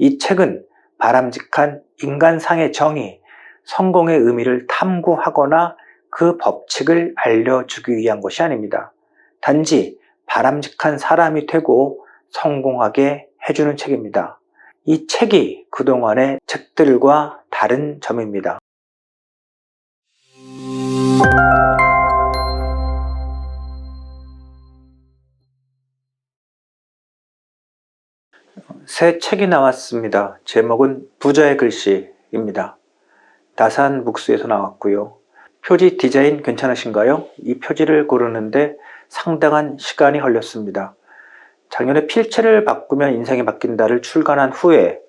이 책은 바람직한 인간상의 정의, 성공의 의미를 탐구하거나 그 법칙을 알려주기 위한 것이 아닙니다. 단지 바람직한 사람이 되고 성공하게 해주는 책입니다. 이 책이 그동안의 책들과 다른 점입니다. 새 책이 나왔습니다. 제목은 부자의 글씨입니다. 다산 북스에서 나왔고요. 표지 디자인 괜찮으신가요? 이 표지를 고르는데 상당한 시간이 걸렸습니다. 작년에 필체를 바꾸면 인생이 바뀐다를 출간한 후에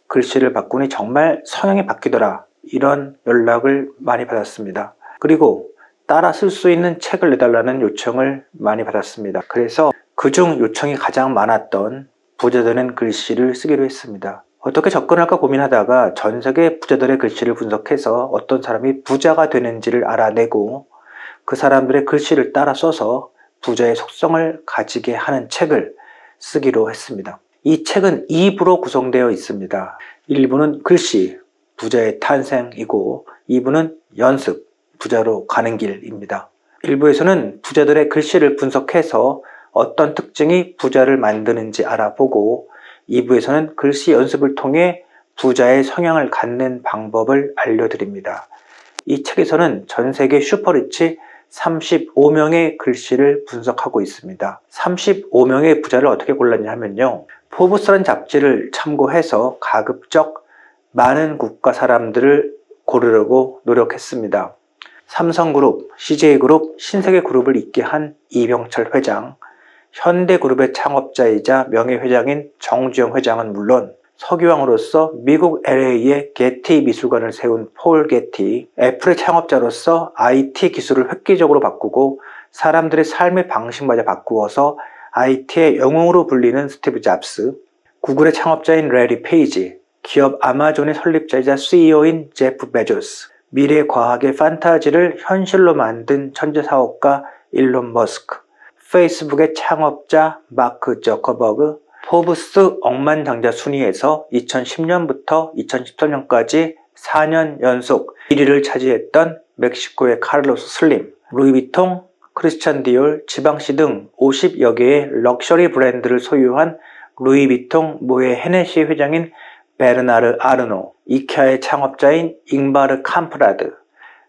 글씨를 바꾸니 정말 성향이 바뀌더라, 이런 연락을 많이 받았습니다. 그리고 따라 쓸 수 있는 책을 내달라는 요청을 많이 받았습니다. 그래서 그중 요청이 가장 많았던 부자 되는 글씨를 쓰기로 했습니다. 어떻게 접근할까 고민하다가 전 세계 부자들의 글씨를 분석해서 어떤 사람이 부자가 되는지를 알아내고 그 사람들의 글씨를 따라 써서 부자의 속성을 가지게 하는 책을 쓰기로 했습니다. 이 책은 2부로 구성되어 있습니다. 1부는 글씨, 부자의 탄생이고 2부는 연습, 부자로 가는 길입니다. 1부에서는 부자들의 글씨를 분석해서 어떤 특징이 부자를 만드는지 알아보고 2부에서는 글씨 연습을 통해 부자의 성향을 갖는 방법을 알려드립니다. 이 책에서는 전 세계 슈퍼리치 35명의 글씨를 분석하고 있습니다. 35명의 부자를 어떻게 골랐냐 하면요, 포브스라는 잡지를 참고해서 가급적 많은 국가 사람들을 고르려고 노력했습니다. 삼성그룹, CJ그룹, 신세계그룹을 잇게 한 이병철 회장, 현대그룹의 창업자이자 명예회장인 정주영 회장은 물론 석유왕으로서 미국 LA에 게티 미술관을 세운 폴 게티, 애플의 창업자로서 IT 기술을 획기적으로 바꾸고 사람들의 삶의 방식마저 바꾸어서 IT의 영웅으로 불리는 스티브 잡스, 구글의 창업자인 레리 페이지, 기업 아마존의 설립자이자 CEO인 제프 베조스, 미래 과학의 판타지를 현실로 만든 천재사업가 일론 머스크, 페이스북의 창업자 마크 저커버그, 포브스 억만장자 순위에서 2010년부터 2013년까지 4년 연속 1위를 차지했던 멕시코의 카를로스 슬림, 루이비통, 크리스찬 디올, 지방시 등 50여 개의 럭셔리 브랜드를 소유한 루이비통 모에 헤네시 회장인 베르나르 아르노, 이케아의 창업자인 잉바르 캄프라드,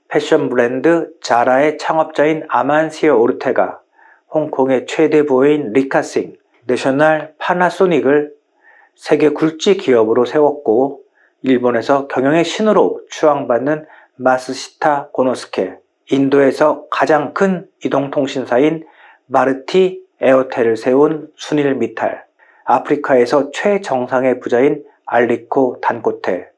패션 브랜드 자라의 창업자인 아만시오 오르테가, 홍콩의 최대 부호인 리카싱, 내셔널 파나소닉을 세계 굴지 기업으로 세웠고 일본에서 경영의 신으로 추앙받는 마스시타 고노스케, 인도에서 가장 큰 이동통신사인 마르티 에어텔을 세운 수닐 미탈, 아프리카에서 최정상의 부자인 알리코 단코테,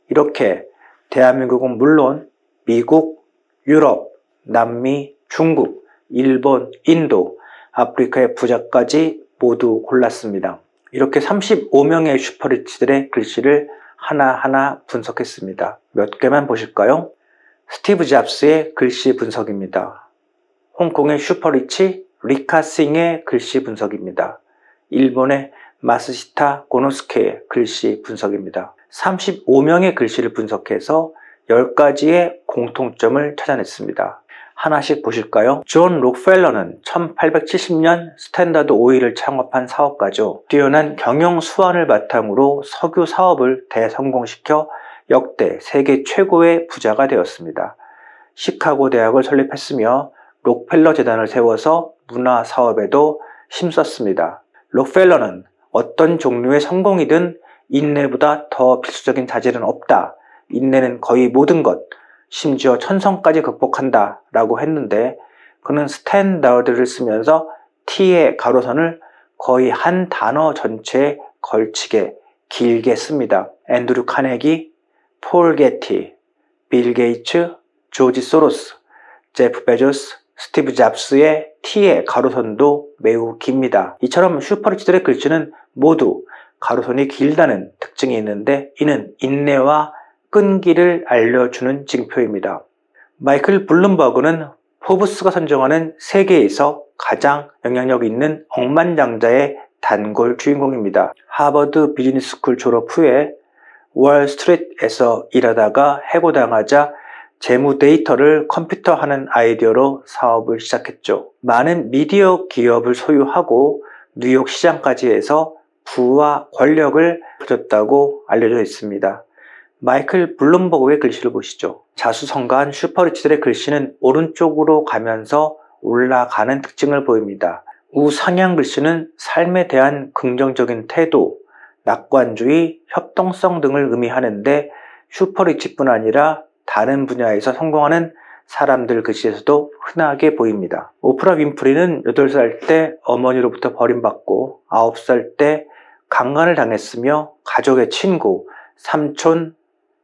이렇게 대한민국은 물론 미국, 유럽, 남미, 중국, 일본, 인도, 아프리카의 부자까지 모두 골랐습니다. 이렇게 35명의 슈퍼리치들의 글씨를 하나하나 분석했습니다. 몇 개만 보실까요? 스티브 잡스의 글씨 분석입니다. 홍콩의 슈퍼리치 리카싱의 글씨 분석입니다. 일본의 마스시타 고노스케의 글씨 분석입니다. 35명의 글씨를 분석해서 10가지의 공통점을 찾아냈습니다. 하나씩 보실까요? 존 록펠러는 1870년 스탠다드 오일을 창업한 사업가죠. 뛰어난 경영 수완을 바탕으로 석유 사업을 대성공시켜 역대 세계 최고의 부자가 되었습니다. 시카고 대학을 설립했으며 록펠러 재단을 세워서 문화 사업에도 힘썼습니다. 록펠러는 어떤 종류의 성공이든 인내보다 더 필수적인 자질은 없다. 인내는 거의 모든 것, 심지어 천성까지 극복한다 라고 했는데 그는 스탠다드를 쓰면서 T의 가로선을 거의 한 단어 전체에 걸치게 길게 씁니다. 앤드류 카네기, 폴 게티, 빌 게이츠, 조지 소로스, 제프 베조스, 스티브 잡스의 T의 가로선도 매우 깁니다. 이처럼 슈퍼리치들의 글씨는 모두 가로선이 길다는 특징이 있는데 이는 인내와 끈기를 알려주는 징표입니다. 마이클 블룸버그는 포브스가 선정하는 세계에서 가장 영향력 있는 억만장자의 단골 주인공입니다. 하버드 비즈니스스쿨 졸업 후에 월스트리트에서 일하다가 해고당하자 재무 데이터를 컴퓨터화하는 아이디어로 사업을 시작했죠. 많은 미디어 기업을 소유하고 뉴욕 시장까지 해서 부와 권력을 가졌다고 알려져 있습니다. 마이클 블룸버그의 글씨를 보시죠. 자수성가한 슈퍼리치들의 글씨는 오른쪽으로 가면서 올라가는 특징을 보입니다. 우상향 글씨는 삶에 대한 긍정적인 태도, 낙관주의, 협동성 등을 의미하는데 슈퍼리치뿐 아니라 다른 분야에서 성공하는 사람들 글씨에서도 흔하게 보입니다. 오프라 윈프리는 8살 때 어머니로부터 버림받고 9살 때 강간을 당했으며 가족의 친구, 삼촌,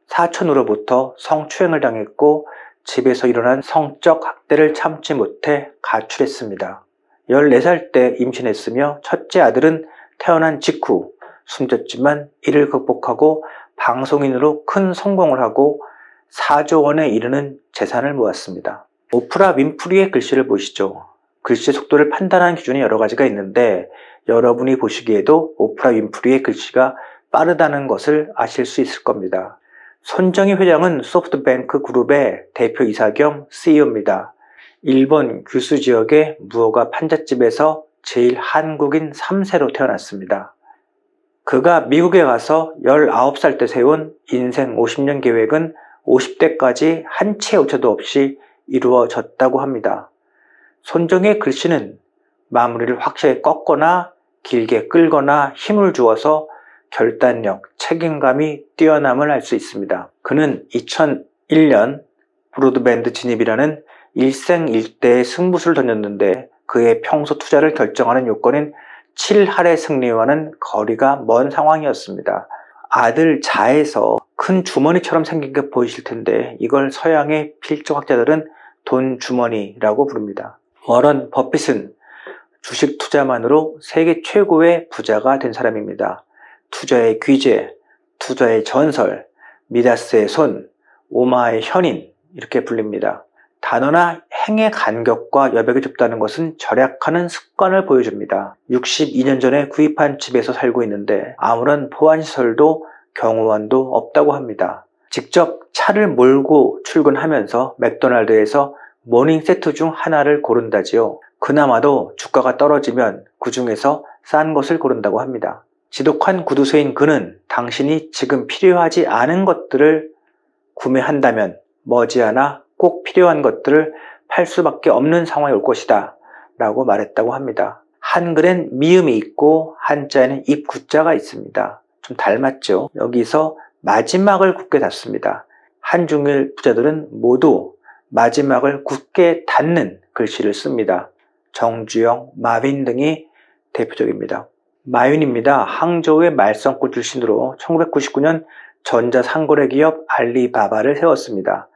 사촌으로부터 성추행을 당했고 집에서 일어난 성적 학대를 참지 못해 가출했습니다. 14살 때 임신했으며 첫째 아들은 태어난 직후 숨졌지만 이를 극복하고 방송인으로 큰 성공을 하고 4조 원에 이르는 재산을 모았습니다. 오프라 윈프리의 글씨를 보시죠. 글씨 속도를 판단하는 기준이 여러 가지가 있는데 여러분이 보시기에도 오프라 윈프리의 글씨가 빠르다는 것을 아실 수 있을 겁니다. 손정희 회장은 소프트뱅크 그룹의 대표이사 겸 CEO입니다. 일본 규슈 지역의 무허가 판잣집에서 제일 한국인 3세로 태어났습니다. 그가 미국에 가서 19살 때 세운 인생 50년 계획은 50대까지 한 치의 오차도 없이 이루어졌다고 합니다. 손정희의 글씨는 마무리를 확실히 꺾거나 길게 끌거나 힘을 주어서 결단력, 책임감이 뛰어남을 알 수 있습니다. 그는 2001년 브로드밴드 진입이라는 일생일대의 승부수를 던졌는데 그의 평소 투자를 결정하는 요건인 7할의 승리와는 거리가 먼 상황이었습니다. 아들 자에서 큰 주머니처럼 생긴 게 보이실 텐데 이걸 서양의 필적학자들은 돈 주머니라고 부릅니다. 워런 버핏은 주식 투자만으로 세계 최고의 부자가 된 사람입니다. 투자의 귀재, 투자의 전설, 미다스의 손, 오마의 현인 이렇게 불립니다. 단어나 행의 간격과 여백이 좁다는 것은 절약하는 습관을 보여줍니다. 62년 전에 구입한 집에서 살고 있는데 아무런 보안시설도 경호원도 없다고 합니다. 직접 차를 몰고 출근하면서 맥도날드에서 모닝 세트 중 하나를 고른다지요. 그나마도 주가가 떨어지면 그 중에서 싼 것을 고른다고 합니다. 지독한 구두쇠인 그는 당신이 지금 필요하지 않은 것들을 구매한다면 머지않아 꼭 필요한 것들을 팔 수밖에 없는 상황이 올 것이다 라고 말했다고 합니다. 한글엔 미음이 있고 한자에는 입구자가 있습니다. 좀 닮았죠. 여기서 마지막을 굳게 닫습니다. 한중일 부자들은 모두 마지막을 굳게 닫는 글씨를 씁니다. 정주영, 마윈 등이 대표적입니다. 마윈입니다. 항저우의 말썽꾼 출신으로 1999년 전자상거래 기업 알리바바를 세웠습니다.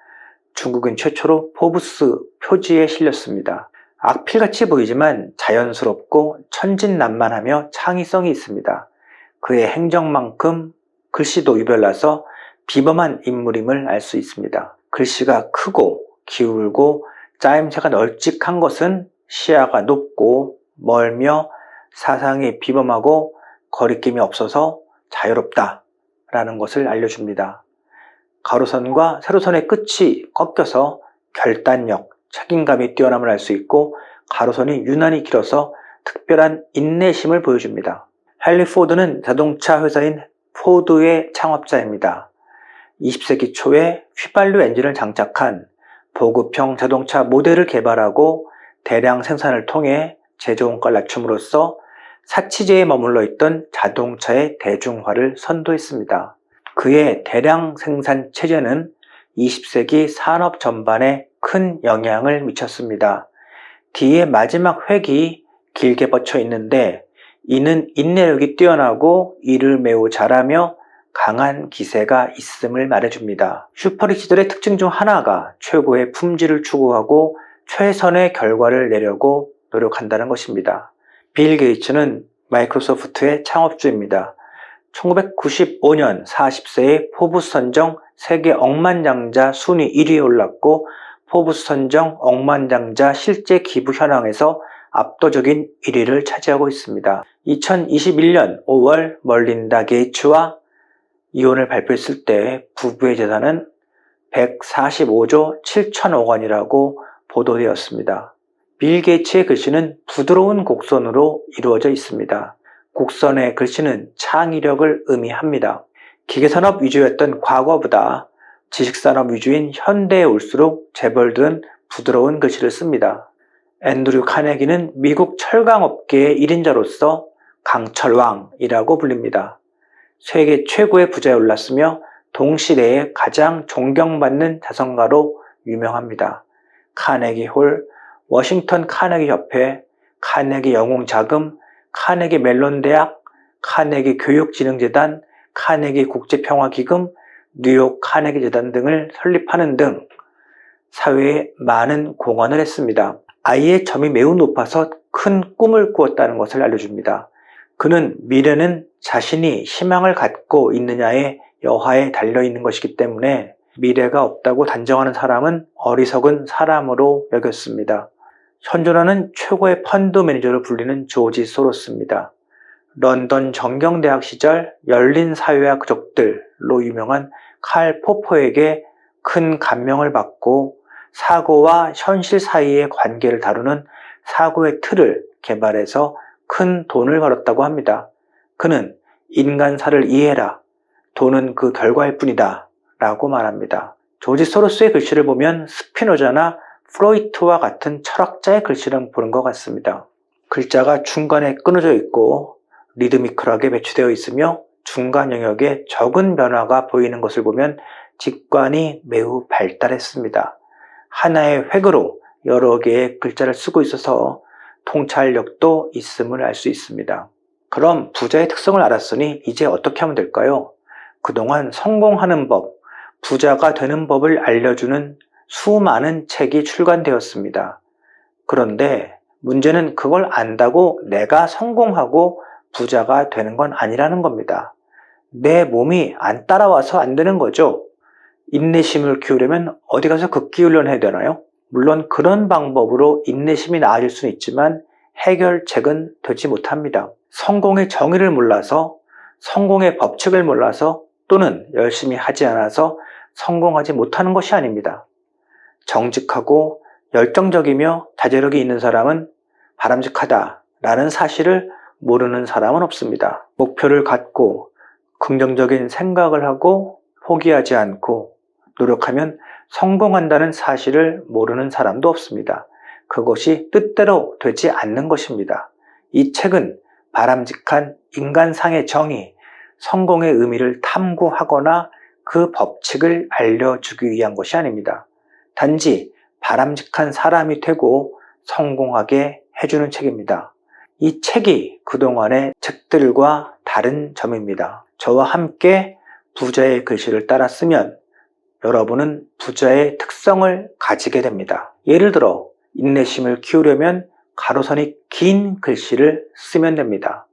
중국인 최초로 포브스 표지에 실렸습니다. 악필같이 보이지만 자연스럽고 천진난만하며 창의성이 있습니다. 그의 행정만큼 글씨도 유별나서 비범한 인물임을 알 수 있습니다. 글씨가 크고 기울고 짜임새가 널찍한 것은 시야가 높고 멀며 사상이 비범하고 거리낌이 없어서 자유롭다 라는 것을 알려줍니다. 가로선과 세로선의 끝이 꺾여서 결단력, 책임감이 뛰어남을 알 수 있고 가로선이 유난히 길어서 특별한 인내심을 보여줍니다. 헨리 포드는 자동차 회사인 포드의 창업자입니다. 20세기 초에 휘발유 엔진을 장착한 보급형 자동차 모델을 개발하고 대량 생산을 통해 제조원가를 낮춤으로써 사치제에 머물러 있던 자동차의 대중화를 선도했습니다. 그의 대량 생산 체제는 20세기 산업 전반에 큰 영향을 미쳤습니다. 뒤에 마지막 획이 길게 뻗쳐 있는데 이는 인내력이 뛰어나고 일을 매우 잘하며 강한 기세가 있음을 말해줍니다. 슈퍼리치들의 특징 중 하나가 최고의 품질을 추구하고 최선의 결과를 내려고 노력한다는 것입니다. 빌 게이츠는 마이크로소프트의 창업주입니다. 1995년 40세에 포브스 선정 세계 억만장자 순위 1위에 올랐고 포브스 선정 억만장자 실제 기부 현황에서 압도적인 1위를 차지하고 있습니다. 2021년 5월 멀린다 게이츠와 이혼을 발표했을 때 부부의 재산은 145조 7천억 원이라고 보도되었습니다. 빌 게이츠의 글씨는 부드러운 곡선으로 이루어져 있습니다. 곡선의 글씨는 창의력을 의미합니다. 기계산업 위주였던 과거보다 지식산업 위주인 현대에 올수록 재벌들은 부드러운 글씨를 씁니다. 앤드류 카네기는 미국 철강업계의 1인자로서 강철왕이라고 불립니다. 세계 최고의 부자에 올랐으며 동시대에 가장 존경받는 자선가로 유명합니다. 카네기 홀, 워싱턴 카네기 협회, 카네기 영웅자금, 카네기 멜론 대학, 카네기 교육진흥재단, 카네기 국제평화기금, 뉴욕 카네기 재단 등을 설립하는 등 사회에 많은 공헌을 했습니다. 아이의 점이 매우 높아서 큰 꿈을 꾸었다는 것을 알려줍니다. 그는 미래는 자신이 희망을 갖고 있느냐의 여하에 달려있는 것이기 때문에 미래가 없다고 단정하는 사람은 어리석은 사람으로 여겼습니다. 현존하는 최고의 펀드 매니저로 불리는 조지 소로스입니다. 런던 정경대학 시절 열린 사회와 그족들로 유명한 칼 포퍼에게 큰 감명을 받고 사고와 현실 사이의 관계를 다루는 사고의 틀을 개발해서 큰 돈을 벌었다고 합니다. 그는 인간사를 이해해라. 돈은 그 결과일 뿐이다. 라고 말합니다. 조지 소로스의 글씨를 보면 스피노자나 프로이트와 같은 철학자의 글씨를 보는 것 같습니다. 글자가 중간에 끊어져 있고 리드미컬하게 배치되어 있으며 중간 영역에 적은 변화가 보이는 것을 보면 직관이 매우 발달했습니다. 하나의 획으로 여러 개의 글자를 쓰고 있어서 통찰력도 있음을 알 수 있습니다. 그럼 부자의 특성을 알았으니 이제 어떻게 하면 될까요? 그동안 성공하는 법, 부자가 되는 법을 알려주는 수많은 책이 출간되었습니다. 그런데 문제는 그걸 안다고 내가 성공하고 부자가 되는 건 아니라는 겁니다. 내 몸이 안 따라와서 안 되는 거죠. 인내심을 키우려면 어디 가서 극기 훈련해야 되나요? 물론 그런 방법으로 인내심이 나아질 수는 있지만 해결책은 되지 못합니다. 성공의 정의를 몰라서, 성공의 법칙을 몰라서 또는 열심히 하지 않아서 성공하지 못하는 것이 아닙니다. 정직하고 열정적이며 자제력이 있는 사람은 바람직하다라는 사실을 모르는 사람은 없습니다. 목표를 갖고 긍정적인 생각을 하고 포기하지 않고 노력하면 성공한다는 사실을 모르는 사람도 없습니다. 그것이 뜻대로 되지 않는 것입니다. 이 책은 바람직한 인간상의 정의, 성공의 의미를 탐구하거나 그 법칙을 알려주기 위한 것이 아닙니다. 단지 바람직한 사람이 되고 성공하게 해주는 책입니다. 이 책이 그동안의 책들과 다른 점입니다. 저와 함께 부자의 글씨를 따라 쓰면 여러분은 부자의 특성을 가지게 됩니다. 예를 들어 인내심을 키우려면 가로선이 긴 글씨를 쓰면 됩니다.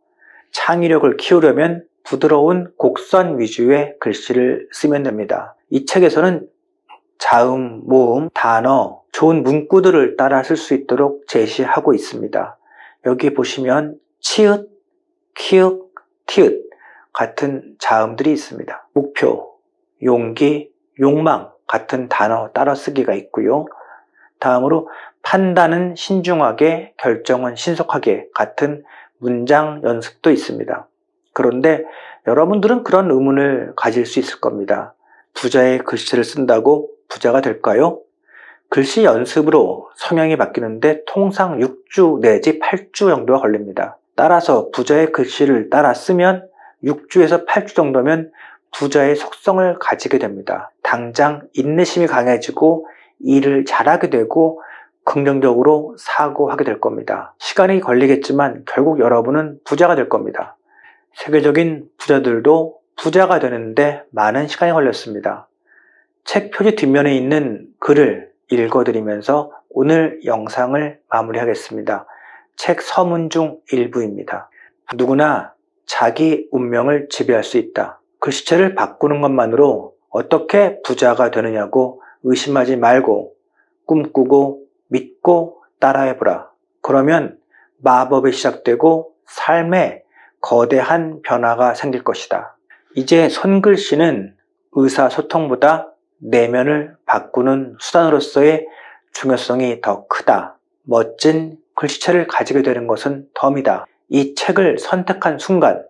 창의력을 키우려면 부드러운 곡선 위주의 글씨를 쓰면 됩니다. 이 책에서는 자음, 모음, 단어, 좋은 문구들을 따라 쓸 수 있도록 제시하고 있습니다. 여기 보시면 치읓, 키읔, 티읕 같은 자음들이 있습니다. 목표, 용기, 욕망 같은 단어 따라 쓰기가 있고요. 다음으로 판단은 신중하게, 결정은 신속하게 같은 문장 연습도 있습니다. 그런데 여러분들은 그런 의문을 가질 수 있을 겁니다. 부자의 글씨를 쓴다고 부자가 될까요? 글씨 연습으로 성향이 바뀌는데 통상 6주 내지 8주 정도가 걸립니다. 따라서 부자의 글씨를 따라 쓰면 6주에서 8주 정도면 부자의 속성을 가지게 됩니다. 당장 인내심이 강해지고 일을 잘하게 되고 긍정적으로 사고하게 될 겁니다. 시간이 걸리겠지만 결국 여러분은 부자가 될 겁니다. 세계적인 부자들도 부자가 되는데 많은 시간이 걸렸습니다. 책 표지 뒷면에 있는 글을 읽어드리면서 오늘 영상을 마무리하겠습니다. 책 서문 중 일부입니다. 누구나 자기 운명을 지배할 수 있다. 글씨체를 바꾸는 것만으로 어떻게 부자가 되느냐고 의심하지 말고 꿈꾸고 믿고 따라해보라. 그러면 마법이 시작되고 삶에 거대한 변화가 생길 것이다. 이제 손글씨는 의사소통보다 내면을 바꾸는 수단으로서의 중요성이 더 크다. 멋진 글씨체를 가지게 되는 것은 덤이다. 이 책을 선택한 순간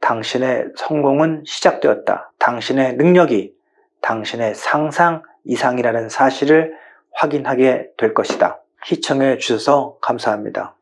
당신의 성공은 시작되었다. 당신의 능력이 당신의 상상 이상이라는 사실을 확인하게 될 것이다. 시청해 주셔서 감사합니다.